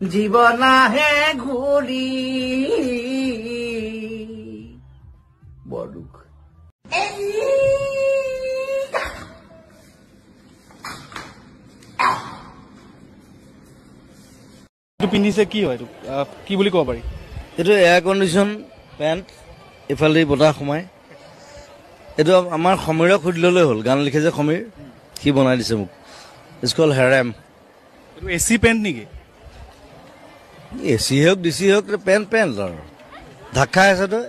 জীৱন আহে ঘূৰি বৰ দুখ পিন্ধিছে কি হয় কি বুলি ক'ব পাৰি এইটো এয়াৰ কণ্ডিশ্যন পেণ্ট ইফালে বতাহ সোমায় এইটো আমাৰ সমীৰক সুধি ল'লে হ'ল গান লিখে যে সমীৰ সি বনাই দিছে মোক ইটছ কল হেৰেম এইটো এচি পেণ্ট নেকি এচি হওক ডিচি হওক পেণ্ট পেণ্ট আৰু ঢাক খাই আছে তই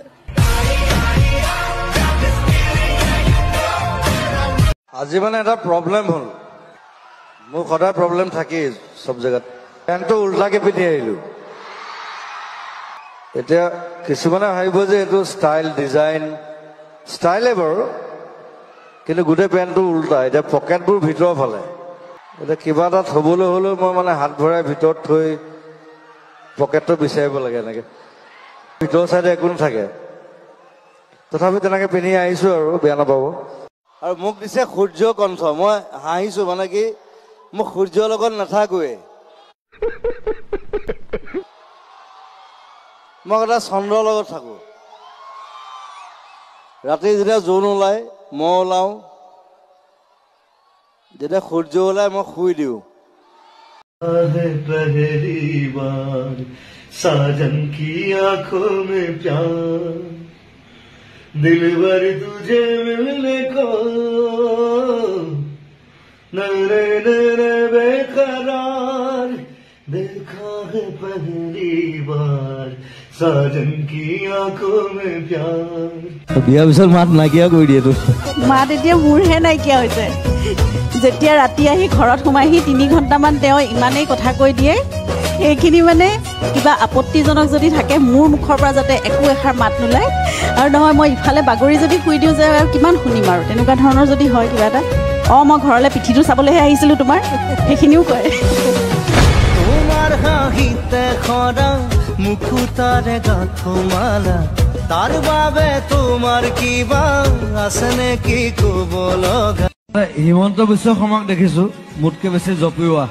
আজি মানে এটা প্ৰব্লেম হ'ল মোৰ সদায় প্ৰব্লেম থাকেই চব জেগাত পেণ্টটো উল্টাকে পিন্ধি আহিলোঁ এতিয়া কিছুমানে ভাবিব যে এইটো ষ্টাইল ডিজাইন ষ্টাইলে বাৰু কিন্তু গোটেই পেণ্টটো উল্টা এতিয়া পকেটবোৰ ভিতৰৰ ফালে এতিয়া কিবা এটা থ'বলৈ হ'লেও মই মানে হাত ভৰাই ভিতৰত থৈ পকেটটো বিচাৰিব লাগে এনেকৈ ভিতৰৰ চাইডে একো নাথাকে তথাপি তেনেকৈ পিন্ধি আহিছোঁ আৰু বেয়া নাপাব আৰু মোক দিছে সূৰ্য কণ্ঠ মই হাঁহিছোঁ মানে কি মোক সূৰ্যৰ লগত নাথাকোৱে মই এটা চন্দ্ৰৰ লগত থাকোঁ ৰাতি যেতিয়া জোন ওলায় মই ওলাওঁ যেতিয়া সূৰ্য ওলায় মই শুই দিওঁ पहली बार साजन की आंखों में प्यार दिलबर तुझे मिलने को नरे नरे बेकरार देखा है पहली बार साजन की आंखों में प्यार বিয়াৰ পিছত মাত নাইকিয়া কৰি দিয়ে তোৰ মাত এতিয়া মোৰহে নাইকিয়া হৈছে যেতিয়া ৰাতি আহি ঘৰত সোমাইহি 3 ঘণ্টামান তেওঁ ইমানেই কথা কৈ দিয়ে সেইখিনি মানে কিবা আপত্তিজনক যদি থাকে মোৰ মুখৰ পৰা যাতে একো এষাৰ মাত নোলায় আৰু নহয় মই ইফালে বাগৰি যদি শুই দিওঁ যে কিমান শুনিম আৰু তেনেকুৱা ধৰণৰ যদি হয় কিবা এটা মই ঘৰলৈ পিঠিটো চাবলৈহে আহিছিলোঁ তোমাৰ সেইখিনিও কয় তোমাৰ হাঁহিতে খৰা মুখুতাৰে গাঁঠমালা তাৰ বাবে তোমাৰ কিবা আছে নেকি ক'ব লগা হিমন্ত বিশ্ব শৰ্মাক দেখিছোঁ মোতকৈ বেছি জপিওৱা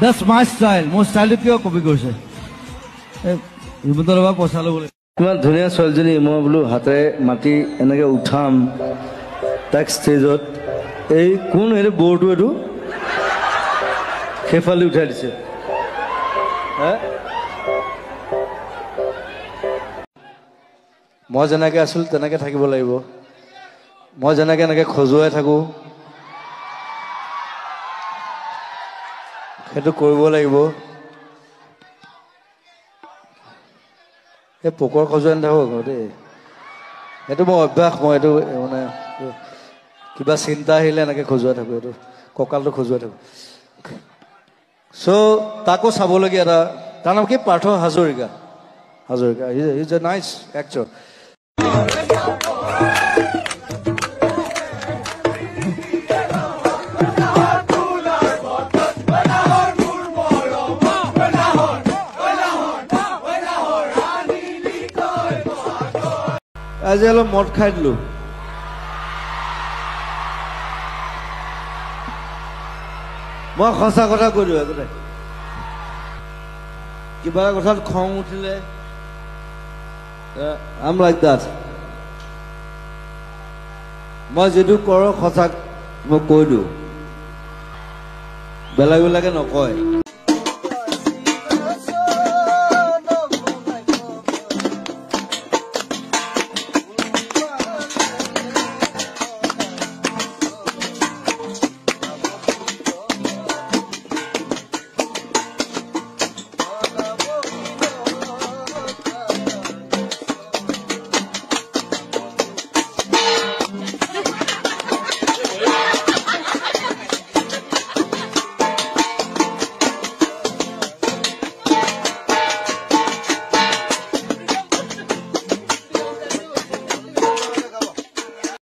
That's my style. মোৰ ষ্টাইলটো কিয় কপি কৰিছে হিমন্তৰ পৰা পইচা ল'বলৈ কিমান ধুনীয়া ছোৱালীজনী মই বোলো হাতেৰে মাতি এনেকৈ উঠাম তাক ষ্টেজত এই কোন এইটো বৰটো এইটো সেইফালে উঠাই দিছে মই যেনেকৈ আছিলোঁ তেনেকৈ থাকিব লাগিব মই যেনেকৈ এনেকৈ খজুৱাই থাকোঁ সেইটো কৰিব লাগিব এই পোকৰ খজুৱাই নাথাকোঁ দেই সেইটো মই অভ্যাস মই এইটো মানে কিবা চিন্তা আহিলে এনেকৈ খজুৱাই থাকোঁ এইটো কঁকালটো খজুৱাই থাকোঁ চ' তাকো চাবলগীয়া এটা তাৰ নাম কি Partha Hazarika Hazarika is a nice actor আজি অলপ মদ খাই দিলোঁ মই সঁচা কথা কৈ দিওঁ একোটাই কিবা এটা কথাত খং উঠিলে I'm like that মই যিটো কৰোঁ সঁচাক মই কৈ দিওঁ বেলেগ বেলেগে নকয়